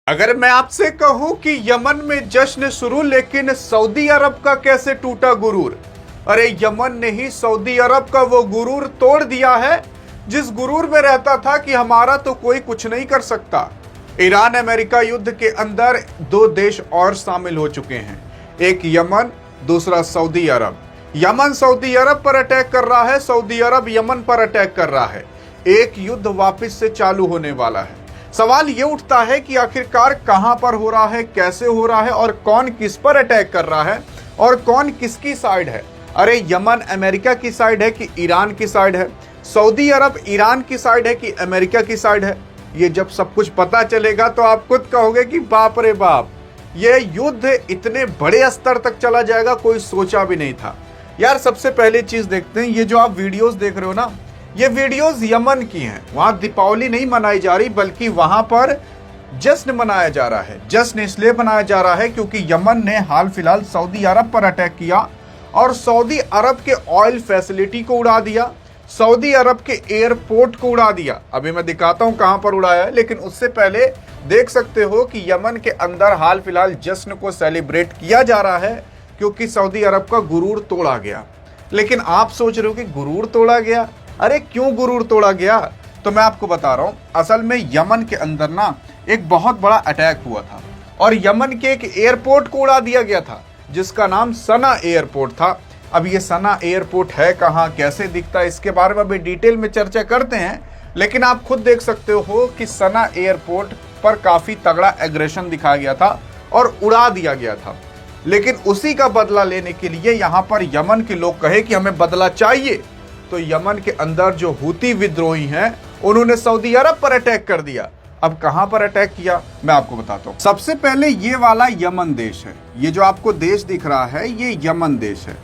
अगर मैं आपसे कहूं कि यमन में जश्न शुरू, लेकिन सऊदी अरब का कैसे टूटा गुरूर। अरे यमन ने ही सऊदी अरब का वो गुरूर तोड़ दिया है जिस गुरूर में रहता था कि हमारा तो कोई कुछ नहीं कर सकता। ईरान अमेरिका युद्ध के अंदर दो देश और शामिल हो चुके हैं, एक यमन, दूसरा सऊदी अरब। यमन सऊदी अरब पर अटैक कर रहा है, सऊदी अरब यमन पर अटैक कर रहा है। एक युद्ध वापस से चालू होने वाला है। सवाल ये उठता है कि आखिरकार कहां पर हो रहा है, कैसे हो रहा है और कौन किस पर अटैक कर रहा है और कौन किसकी साइड है। अरे यमन अमेरिका की साइड है कि ईरान की साइड है? सऊदी अरब ईरान की साइड है कि अमेरिका की साइड है? ये जब सब कुछ पता चलेगा तो आप खुद कहोगे कि बाप रे बाप, ये युद्ध इतने बड़े स्तर तक चला जाएगा, कोई सोचा भी नहीं था। यार सबसे पहले चीज देखते हैं, ये जो आप वीडियोस देख रहे हो ना, ये वीडियोस यमन की हैं। वहां दीपावली नहीं मनाई जा रही, बल्कि वहां पर जश्न मनाया जा रहा है। जश्न इसलिए मनाया जा रहा है क्योंकि यमन ने हाल फिलहाल सऊदी अरब पर अटैक किया और सऊदी अरब के ऑयल फैसिलिटी को उड़ा दिया, सऊदी अरब के एयरपोर्ट को उड़ा दिया। अभी मैं दिखाता हूं कहां पर उड़ाया है, लेकिन उससे पहले देख सकते हो कि यमन के अंदर हाल फिलहाल जश्न को सेलिब्रेट किया जा रहा है क्योंकि सऊदी अरब का गुरूर तोड़ा गया। लेकिन आप सोच रहे हो कि गुरूर तोड़ा गया, अरे क्यों गुरूर तोड़ा गया? तो मैं आपको बता रहा हूं, असल में यमन के अंदर ना एक बहुत बड़ा अटैक हुआ था और यमन के एक एयरपोर्ट को उड़ा दिया गया था जिसका नाम सना एयरपोर्ट था। अब ये सना एयरपोर्ट है कहां, कैसे दिखता है, इसके बारे में अभी डिटेल में चर्चा करते हैं। लेकिन आप खुद देख सकते हो कि सना एयरपोर्ट पर काफी तगड़ा एग्रेशन दिखाया गया था और उड़ा दिया गया था। लेकिन उसी का बदला लेने के लिए यहां पर यमन के लोग कहे कि हमें बदला चाहिए, तो यमन के अंदर जो हूती विद्रोही हैं उन्होंने सऊदी अरब पर अटैक कर दिया। अब कहां पर अटैक किया मैं आपको बताता हूं। सबसे पहले ये वाला यमन देश है, ये जो आपको देश दिख रहा है ये यमन देश है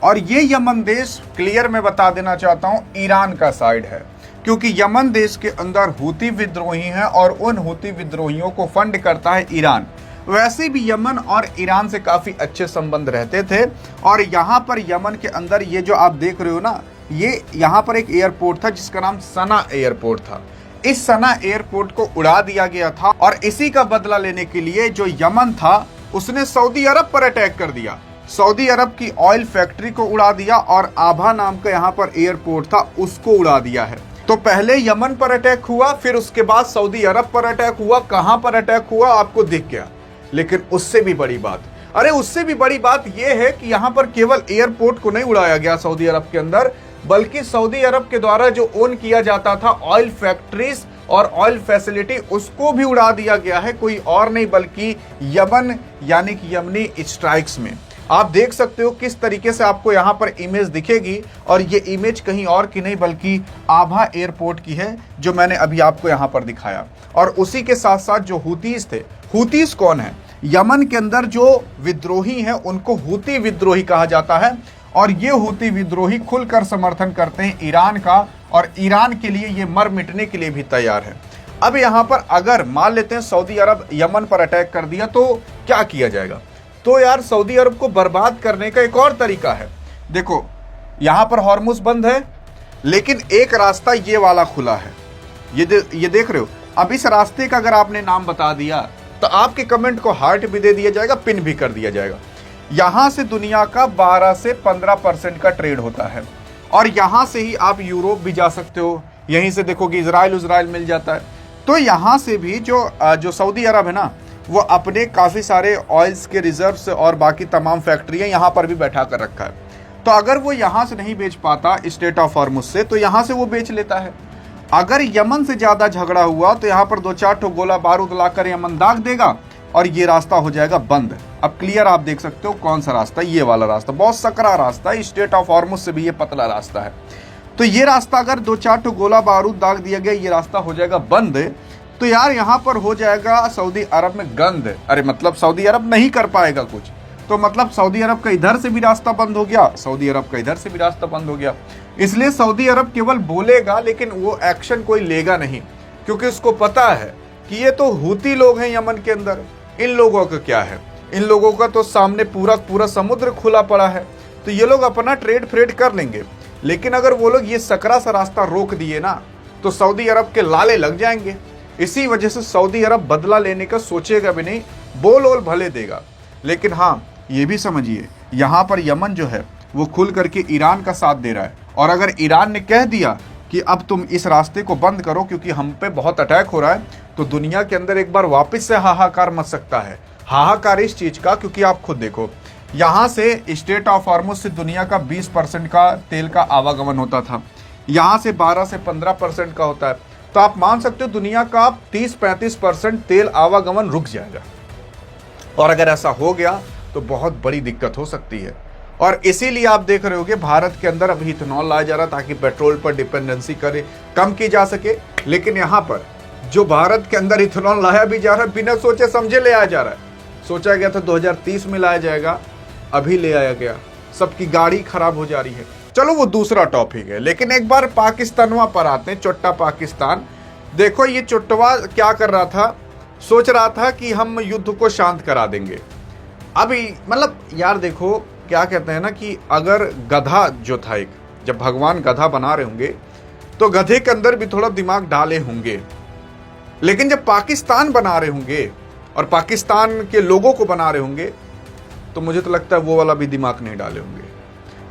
और ये यमन देश क्लियर मैं बता देना चाहता हूं ईरान का साइड है, क्योंकि यमन देश के अंदर हूती विद्रोही हैं और उन हूती विद्रोहियों को फंड करता है ईरान। वैसे भी यमन और ईरान से काफी अच्छे संबंध रहते थे और यहाँ पर यमन के अंदर ये जो आप देख रहे हो ना, ये यहाँ पर एक एयरपोर्ट था जिसका नाम सना एयरपोर्ट था। इस सना एयरपोर्ट को उड़ा दिया गया था और इसी का बदला लेने के लिए जो यमन था उसने सऊदी अरब पर अटैक कर दिया। सऊदी अरब की ऑयल फैक्ट्री को उड़ा दिया और आभा नाम का यहाँ पर एयरपोर्ट था उसको उड़ा दिया है। तो पहले यमन पर अटैक हुआ, फिर उसके बाद सऊदी अरब पर अटैक हुआ। कहां पर अटैक हुआ आपको दिख गया। लेकिन उससे भी बड़ी बात, अरे उससे भी बड़ी बात यह है कि यहां पर केवल एयरपोर्ट को नहीं उड़ाया गया सऊदी अरब के अंदर, बल्कि सऊदी अरब के द्वारा जो ओन किया जाता था ऑयल फैक्ट्रीज और ऑयल फैसिलिटी, उसको भी उड़ा दिया गया है। कोई और नहीं बल्कि यमन यानी कि यमनी स्ट्राइक्स में। आप देख सकते हो किस तरीके से आपको यहाँ पर इमेज दिखेगी और ये इमेज कहीं और की नहीं बल्कि आभा एयरपोर्ट की है जो मैंने अभी आपको यहाँ पर दिखाया। और उसी के साथ साथ जो हूतीस थे, हूतीस कौन है? यमन के अंदर जो विद्रोही हैं उनको हूती विद्रोही कहा जाता है और ये हूती विद्रोही खुलकर समर्थन करते हैं ईरान का और ईरान के लिए ये मर मिटने के लिए भी तैयार है। अब यहाँ पर अगर मान लेते हैं सऊदी अरब यमन पर अटैक कर दिया तो क्या किया जाएगा? तो यार सऊदी अरब को बर्बाद करने का एक और तरीका है। देखो यहां पर हॉर्मुज बंद है, लेकिन एक रास्ता ये वाला खुला है, ये देख रहे हो। अब इस रास्ते का अगर आपने नाम बता दिया तो आपके कमेंट को हार्ट भी दे दिया जाएगा, पिन भी कर दिया जाएगा। यहां से दुनिया का 12 से 15% का ट्रेड होता है और यहां से ही आप यूरोप भी जा सकते हो। यहीं से देखो कि इजराइल मिल जाता है। तो यहां से भी जो सऊदी अरब है ना, वो अपने काफ़ी सारे ऑयल्स के रिजर्व्स और बाकी तमाम फैक्ट्रियां यहाँ पर भी बैठा कर रखा है। तो अगर वो यहाँ से नहीं बेच पाता स्टेट ऑफ हॉर्मुज से, तो यहाँ से वो बेच लेता है। अगर यमन से ज़्यादा झगड़ा हुआ तो यहाँ पर 2-4 ठो गोला बारूद लाकर यमन दाग देगा और ये रास्ता हो जाएगा बंद। अब क्लियर आप देख सकते हो कौन सा रास्ता, ये वाला रास्ता बहुत सकरा रास्ता है, स्टेट ऑफ हॉर्मुज से भी ये पतला रास्ता है। तो ये रास्ता अगर 2-4 ठो गोला बारूद दाग दिया गया, ये रास्ता हो जाएगा बंद। तो यार यहाँ पर हो जाएगा सऊदी अरब में गंद। अरे मतलब सऊदी अरब नहीं कर पाएगा कुछ, तो मतलब सऊदी अरब का इधर से भी रास्ता बंद हो गया, सऊदी अरब का इधर से भी रास्ता बंद हो गया। इसलिए सऊदी अरब केवल बोलेगा लेकिन वो एक्शन कोई लेगा नहीं, क्योंकि उसको पता है कि ये तो हूती लोग हैं यमन के अंदर। इन लोगों का क्या है, इन लोगों का तो सामने पूरा समुद्र खुला पड़ा है, तो ये लोग अपना ट्रेड फ्रेड कर लेंगे। लेकिन अगर वो लोग ये सकरा सा रास्ता रोक दिए ना, तो सऊदी अरब के लाले लग जाएंगे। इसी वजह से सऊदी अरब बदला लेने का सोचेगा भी नहीं, बोल ओल भले देगा। लेकिन हाँ, ये भी समझिए, यहाँ पर यमन जो है वो खुल करके ईरान का साथ दे रहा है। और अगर ईरान ने कह दिया कि अब तुम इस रास्ते को बंद करो क्योंकि हम पे बहुत अटैक हो रहा है, तो दुनिया के अंदर एक बार वापस से हाहाकार मच सकता है। हाहाकार इस चीज़ का, क्योंकि आप खुद देखो, यहाँ से स्ट्रेट ऑफ हॉर्मुज से दुनिया का 20% का तेल का आवागमन होता था, यहाँ से 12 से 15% का होता है। तो आप मान सकते हो दुनिया का 30-35% तेल आवागमन रुक जाएगा। और अगर ऐसा हो गया तो बहुत बड़ी दिक्कत हो सकती है। और इसीलिए आप देख रहे होगे भारत के अंदर अभी इथेनॉल लाया जा रहा ताकि पेट्रोल पर डिपेंडेंसी कम की जा सके। लेकिन यहाँ पर जो भारत के अंदर इथेनॉल लाया भी जा रहा है, बिना सोचे समझे ले आया जा रहा है। सोचा गया था 2030 में लाया जाएगा, अभी ले आया गया, सबकी गाड़ी खराब हो जा रही है। चलो वो दूसरा टॉपिक है। लेकिन एक बार पाकिस्तानवा पर आते हैं, चोट्टा पाकिस्तान। देखो ये चोट्टवा क्या कर रहा था, सोच रहा था कि हम युद्ध को शांत करा देंगे। अभी मतलब यार देखो, क्या कहते हैं ना कि अगर गधा जो था एक, जब भगवान गधा बना रहे होंगे तो गधे के अंदर भी थोड़ा दिमाग डाले होंगे। लेकिन जब पाकिस्तान बना रहे होंगे और पाकिस्तान के लोगों को बना रहे होंगे तो मुझे तो लगता है वो वाला भी दिमाग नहीं डाले होंगे।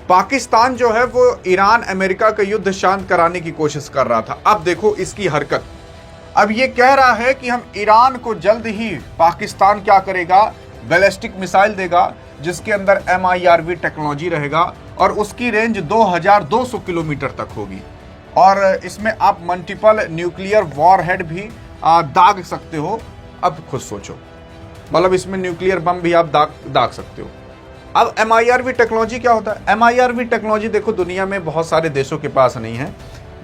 पाकिस्तान जो है वो ईरान अमेरिका का युद्ध शांत कराने की कोशिश कर रहा था। अब देखो इसकी हरकत, अब ये कह रहा है कि हम ईरान को जल्द ही, पाकिस्तान क्या करेगा, बैलिस्टिक मिसाइल देगा जिसके अंदर MIRV टेक्नोलॉजी रहेगा और उसकी रेंज 2200 किलोमीटर तक होगी। और इसमें आप मल्टीपल न्यूक्लियर वॉरहेड भी दाग सकते हो। अब खुद सोचो, मतलब इसमें न्यूक्लियर बम भी आप दाग सकते हो। अब MIRV टेक्नोलॉजी क्या होता है? MIRV टेक्नोलॉजी देखो दुनिया में बहुत सारे देशों के पास नहीं है।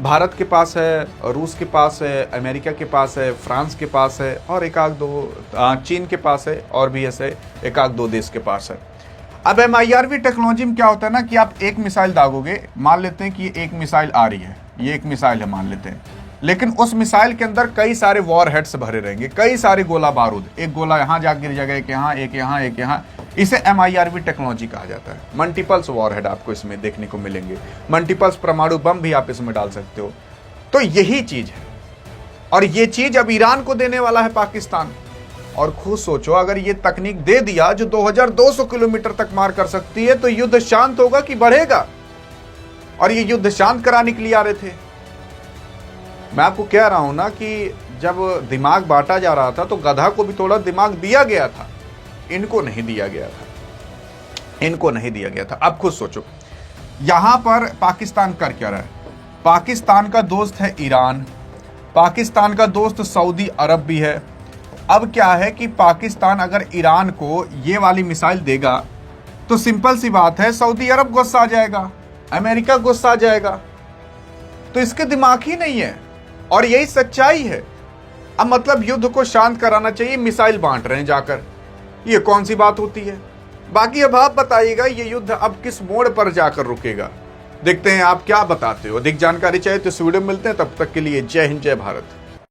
भारत के पास है, रूस के पास है, अमेरिका के पास है, फ्रांस के पास है और एक आध दो, चीन के पास है और भी ऐसे एक आध दो देश के पास है। अब MIRV टेक्नोलॉजी में क्या होता है ना कि आप एक मिसाइल दागोगे, मान लेते हैं कि एक मिसाइल आ रही है, ये एक मिसाइल है मान लेते हैं, लेकिन उस मिसाइल के अंदर कई सारे वॉर हेड्स भरे रहेंगे, कई सारे गोला बारूद, एक गोला यहाँ जा गिर जाएगा, एक यहाँ, एक यहाँ, एक यहाँ। इसे MIRV टेक्नोलॉजी कहा जाता है। मल्टीपल्स वॉर हेड आपको इसमें देखने को मिलेंगे, मल्टीपल्स परमाणु बम भी आप इसमें डाल सकते हो। तो यही चीज है और ये चीज अब ईरान को देने वाला है पाकिस्तान। और खुद सोचो, अगर ये तकनीक दे दिया जो 2200 किलोमीटर तक मार कर सकती है, तो युद्ध शांत होगा कि बढ़ेगा? और ये युद्ध शांत कराने के लिए आ रहे थे। मैं आपको कह रहा हूं ना कि जब दिमाग बांटा जा रहा था तो गधा को भी थोड़ा दिमाग दिया गया था, इनको नहीं दिया गया था, इनको नहीं दिया गया था। अब खुद सोचो, यहां पर पाकिस्तान कर क्या रहा है? पाकिस्तान का दोस्त है ईरान, पाकिस्तान का दोस्त सऊदी अरब भी है। अब क्या है कि पाकिस्तान अगर ईरान को ये वाली मिसाइल देगा तो सिंपल सी बात है, सऊदी अरब गुस्सा आ जाएगा, अमेरिका गुस्सा आ जाएगा। तो इसके दिमाग ही नहीं है और यही सच्चाई है। अब मतलब युद्ध को शांत कराना चाहिए, मिसाइल बांट रहे हैं जाकर, ये कौन सी बात होती है? बाकी अब आप बताइएगा ये युद्ध अब किस मोड़ पर जाकर रुकेगा। देखते हैं आप क्या बताते हो। अधिक जानकारी चाहिए तो इस वीडियो में मिलते हैं, तब तक के लिए जय हिंद, जय भारत।